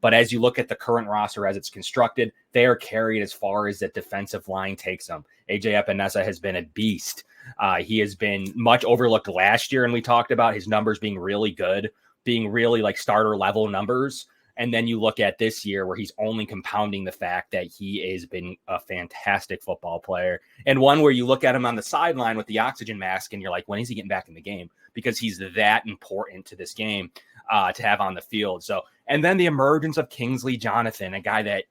But as you look at the current roster as it's constructed, they are carried as far as the defensive line takes them. AJ Epinesa has been a beast. He has been much overlooked last year, and we talked about his numbers being really good, being really like starter level numbers. And then you look at this year where he's only compounding the fact that he has been a fantastic football player, and one where you look at him on the sideline with the oxygen mask and you're like, when is he getting back in the game? Because he's that important to this game to have on the field. So, and then the emergence of Kingsley Jonathan, a guy that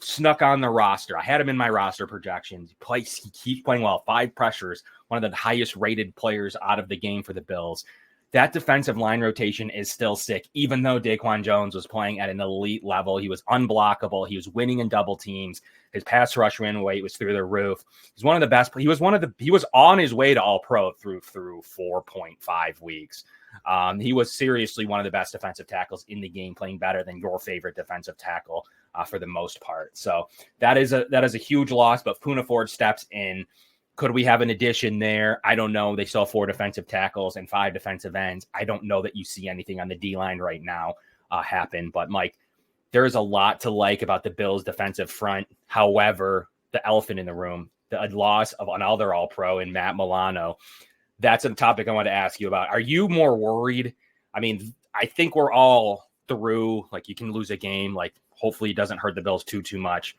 snuck on the roster. I had him in my roster projections. He keeps playing well. 5 pressures, one of the highest rated players out of the game for the Bills. That defensive line rotation is still sick, even though DaQuan Jones was playing at an elite level. He was unblockable. He was winning in double teams. His pass rush win rate was through the roof. He's one of the best. He was on his way to all pro through 4.5 weeks. He was seriously one of the best defensive tackles in the game, playing better than your favorite defensive tackle for the most part. So that is a huge loss, but Poona Ford steps in. Could we have an addition there? I don't know. They still have 4 defensive tackles and 5 defensive ends. I don't know that you see anything on the D-line right now happen. But, Mike, there is a lot to like about the Bills' defensive front. However, the elephant in the room, the loss of another All-Pro in Matt Milano, that's a topic I want to ask you about. Are you more worried? I mean, I think we're all through. Like, you can lose a game. Like, hopefully it doesn't hurt the Bills too much.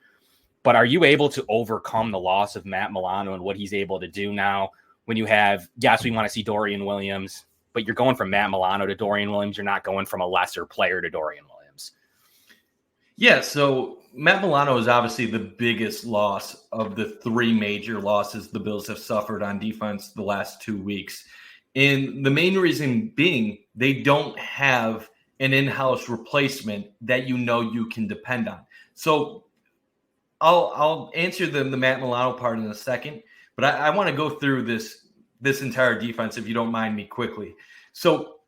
But are you able to overcome the loss of Matt Milano and what he's able to do now when you have, yes, we want to see Dorian Williams, but you're going from Matt Milano to Dorian Williams. You're not going from a lesser player to Dorian Williams. Yeah, so Matt Milano is obviously the biggest loss of the 3 major losses the Bills have suffered on defense the last 2 weeks. And the main reason being they don't have an in-house replacement that you can depend on. So I'll answer the Matt Milano part in a second, but I want to go through this entire defense, if you don't mind me, quickly. So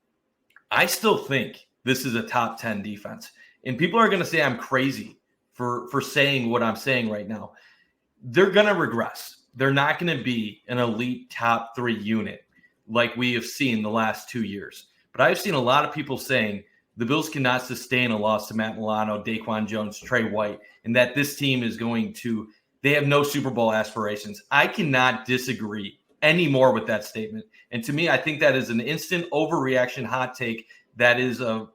I still think this is a top 10 defense. And people are going to say I'm crazy for saying what I'm saying right now. They're going to regress. They're not going to be an elite top 3 unit like we have seen the last 2 years. But I've seen a lot of people saying the Bills cannot sustain a loss to Matt Milano, DaQuan Jones, Tre White, and that this team is they have no Super Bowl aspirations. I cannot disagree anymore with that statement. And to me, I think that is an instant overreaction hot take that is a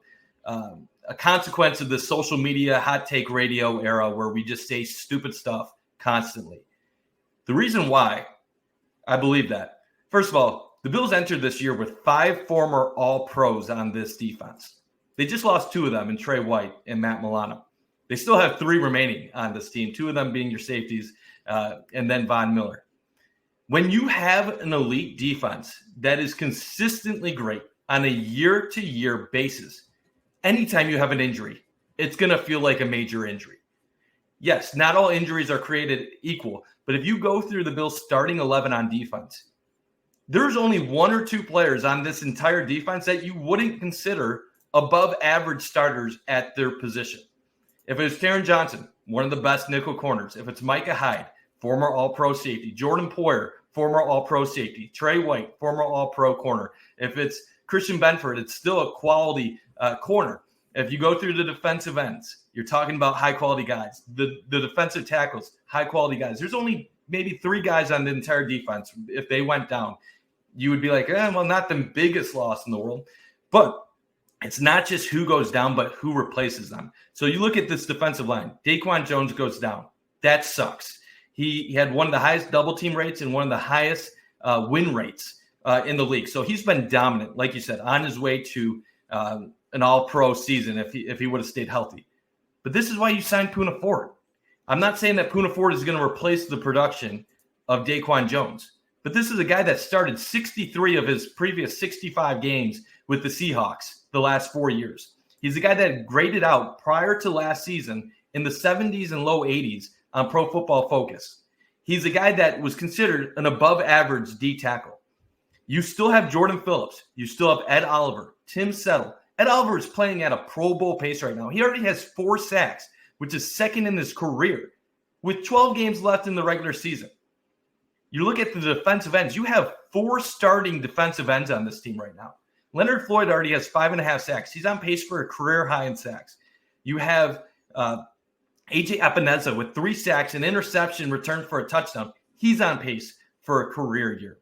consequence of the social media hot take radio era where we just say stupid stuff constantly. The reason why I believe that, first of all, the Bills entered this year with 5 former All-Pros on this defense. They just lost 2 of them in Tre White and Matt Milano. They still have 3 remaining on this team, 2 of them being your safeties, and then Von Miller. When you have an elite defense that is consistently great on a year-to-year basis, anytime you have an injury, it's going to feel like a major injury. Yes, not all injuries are created equal, but if you go through the Bills' starting 11 on defense, there's only 1 or 2 players on this entire defense that you wouldn't consider above average starters at their position. If it's Taron Johnson, one of the best nickel corners. If it's Micah Hyde, former All-Pro safety. Jordan Poyer, former All-Pro safety. Tre White, former All-Pro corner. If it's Christian Benford, it's still a quality corner. If you go through the defensive ends, you're talking about high-quality guys. The defensive tackles, high-quality guys. There's only maybe 3 guys on the entire defense. If they went down, you would be like, well, not the biggest loss in the world. But it's not just who goes down, but who replaces them. So you look at this defensive line. DaQuan Jones goes down. That sucks. He had one of the highest double team rates and one of the highest win rates in the league. So he's been dominant, like you said, on his way to an all-pro season if he would have stayed healthy. But this is why you signed Poona Ford. I'm not saying that Poona Ford is going to replace the production of DaQuan Jones, but this is a guy that started 63 of his previous 65 games with the Seahawks the last 4 years. He's a guy that graded out prior to last season in the 70s and low 80s on Pro Football Focus. He's a guy that was considered an above average D tackle. You still have Jordan Phillips. You still have Ed Oliver, Tim Settle. Ed Oliver is playing at a Pro Bowl pace right now. He already has 4 sacks, which is second in his career, with 12 games left in the regular season. You look at the defensive ends. You have 4 starting defensive ends on this team right now. Leonard Floyd already has 5.5 sacks. He's on pace for a career high in sacks. You have AJ Epineza with 3 sacks, an interception returned for a touchdown. He's on pace for a career year.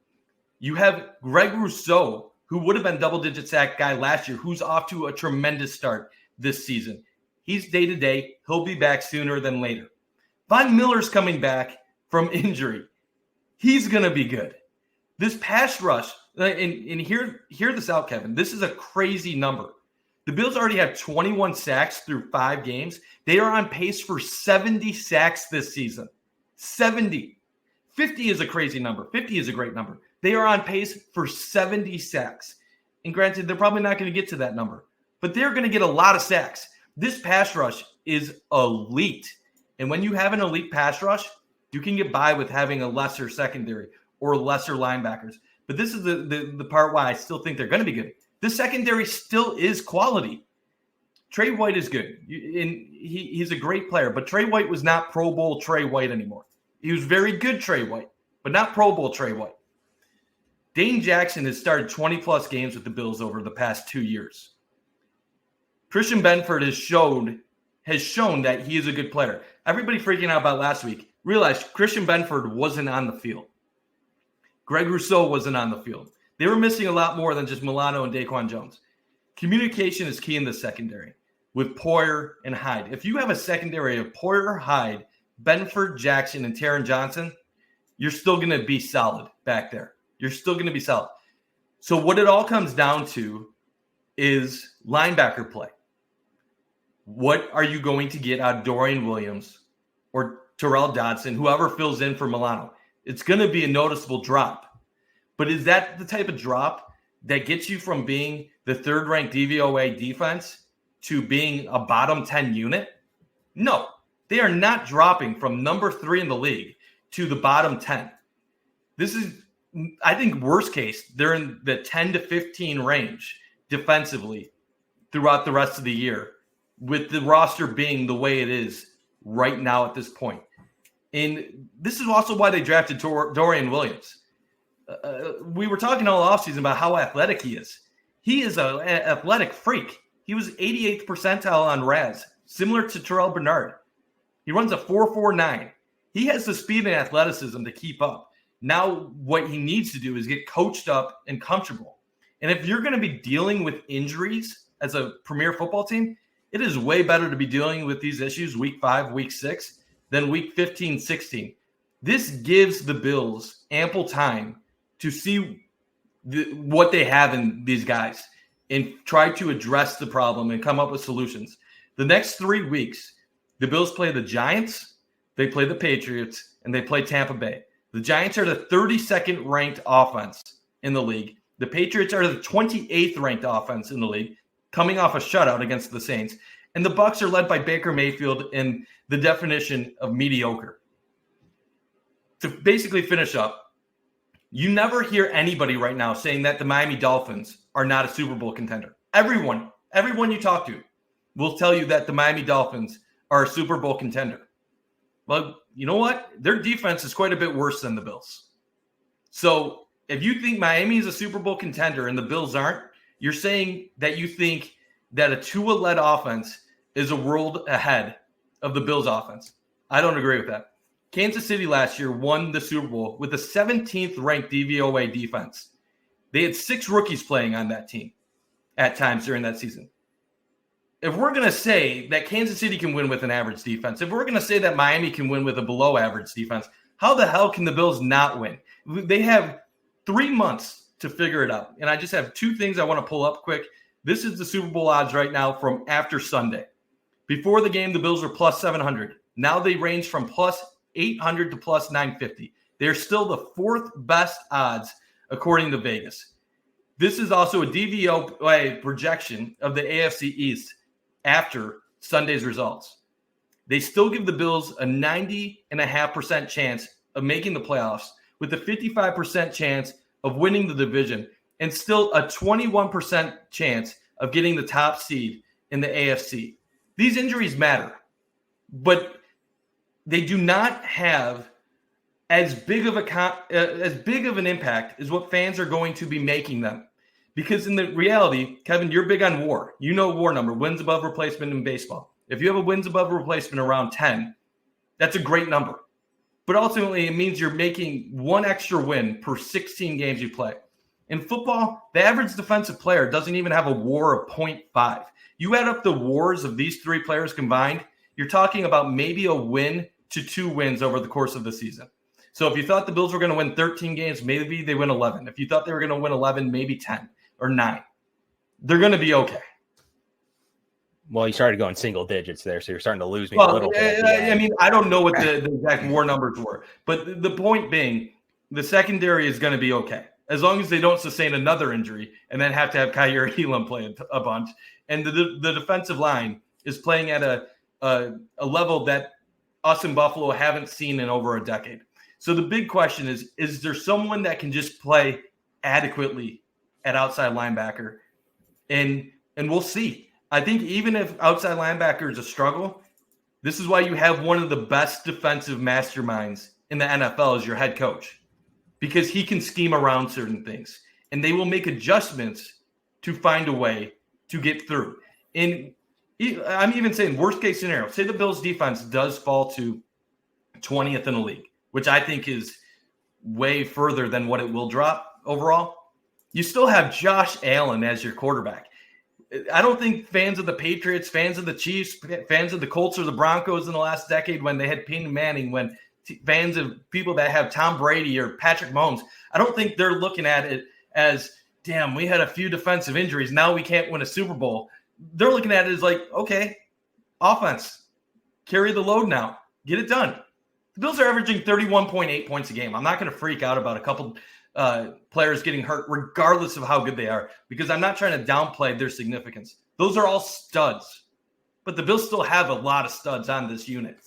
You have Greg Rousseau, who would have been double-digit sack guy last year, who's off to a tremendous start this season. He's day-to-day. He'll be back sooner than later. Von Miller's coming back from injury. He's going to be good. This pass rush, and hear this out, Kevin. This is a crazy number. The Bills already have 21 sacks through 5 games. They are on pace for 70 sacks this season. 70. 50 is a crazy number. 50 is a great number. They are on pace for 70 sacks. And granted, they're probably not going to get to that number, but they're going to get a lot of sacks. This pass rush is elite. And when you have an elite pass rush, you can get by with having a lesser secondary or lesser linebackers. But this is the part why I still think they're going to be good. The secondary still is quality. Tre White is good. He's a great player, but Tre White was not Pro Bowl Tre White anymore. He was very good Tre White, but not Pro Bowl Tre White. Dane Jackson has started 20-plus games with the Bills over the past 2 years. Christian Benford has shown that he is a good player. Everybody freaking out about last week realized Christian Benford wasn't on the field. Greg Rousseau wasn't on the field. They were missing a lot more than just Milano and DaQuan Jones. Communication is key in the secondary with Poyer and Hyde. If you have a secondary of Poyer, Hyde, Benford, Jackson, and Taron Johnson, you're still going to be solid back there. You're still going to be solid. So what it all comes down to is linebacker play. What are you going to get out of Dorian Williams or Terrell Dodson, whoever fills in for Milano? It's going to be a noticeable drop. But is that the type of drop that gets you from being the third-ranked DVOA defense to being a bottom 10 unit? No, they are not dropping from number 3 in the league to the bottom 10. This is, I think, worst case, they're in the 10 to 15 range defensively throughout the rest of the year, with the roster being the way it is right now at this point. And this is also why they drafted Dorian Williams. We were talking all offseason about how athletic he is. He is an athletic freak. He was 88th percentile on RAS, similar to Terrell Bernard. He runs a 4.49. He has the speed and athleticism to keep up. Now what he needs to do is get coached up and comfortable. And if you're going to be dealing with injuries as a premier football team, it is way better to be dealing with these issues week 5, week 6 than week 15, 16. This gives the Bills ample time to see what they have in these guys and try to address the problem and come up with solutions. The next 3 weeks, the Bills play the Giants, they play the Patriots, and they play Tampa Bay. The Giants are the 32nd ranked offense in the league. The Patriots are the 28th ranked offense in the league, coming off a shutout against the Saints. And the Bucs are led by Baker Mayfield in the definition of mediocre. To basically finish up, you never hear anybody right now saying that the Miami Dolphins are not a Super Bowl contender. Everyone you talk to will tell you that the Miami Dolphins are a Super Bowl contender. Well, you know what? Their defense is quite a bit worse than the Bills. So if you think Miami is a Super Bowl contender and the Bills aren't, you're saying that you think that a Tua-led offense is a world ahead of the Bills offense. I don't agree with that. Kansas City last year won the Super Bowl with the 17th ranked DVOA defense. They had 6 rookies playing on that team at times during that season. If we're going to say that Kansas City can win with an average defense, if we're going to say that Miami can win with a below average defense, how the hell can the Bills not win? They have 3 months to figure it out. And I just have 2 things I want to pull up quick. This is the Super Bowl odds right now from after Sunday. Before the game, the Bills were plus 700. Now they range from plus 800 to plus 950. They're still the 4th best odds according to Vegas. This is also a DVOA projection of the AFC East after Sunday's results. They still give the Bills a 90.5% chance of making the playoffs with a 55% chance of winning the division and still a 21% chance of getting the top seed in the AFC. These injuries matter, but they do not have as big of an impact as what fans are going to be making them. Because in the reality, Kevin, you're big on WAR. You know WAR number, wins above replacement in baseball. If you have a wins above replacement around 10, that's a great number. But ultimately, it means you're making one extra win per 16 games you play. In football, the average defensive player doesn't even have a WAR of 0.5. You add up the WARs of these three players combined, you're talking about maybe a win to 2 wins over the course of the season. So if you thought the Bills were going to win 13 games, maybe they win 11. If you thought they were going to win 11, maybe 10 or 9. They're going to be okay. Well, you started going single digits there, so you're starting to lose me a little bit. I mean, I don't know what the exact WAR numbers were, but the point being, the secondary is going to be okay as long as they don't sustain another injury and then have to have Kyer Elam play a bunch. And the defensive line is playing at a level that us in Buffalo haven't seen in over a decade. So the big question is there someone that can just play adequately at outside linebacker? And we'll see. I think even if outside linebacker is a struggle, this is why you have one of the best defensive masterminds in the NFL as your head coach, because he can scheme around certain things and they will make adjustments to find a way to get through. And I'm even saying worst case scenario, say the Bills defense does fall to 20th in the league, which I think is way further than what it will drop overall. You still have Josh Allen as your quarterback. I don't think fans of the Patriots, fans of the Chiefs, fans of the Colts or the Broncos in the last decade when they had Peyton Manning, when fans of people that have Tom Brady or Patrick Mahomes, I don't think they're looking at it as, damn, we had a few defensive injuries. Now we can't win a Super Bowl. They're looking at it as like, okay, offense, carry the load now. Get it done. The Bills are averaging 31.8 points a game. I'm not going to freak out about a couple players getting hurt, regardless of how good they are, because I'm not trying to downplay their significance. Those are all studs, but the Bills still have a lot of studs on this unit.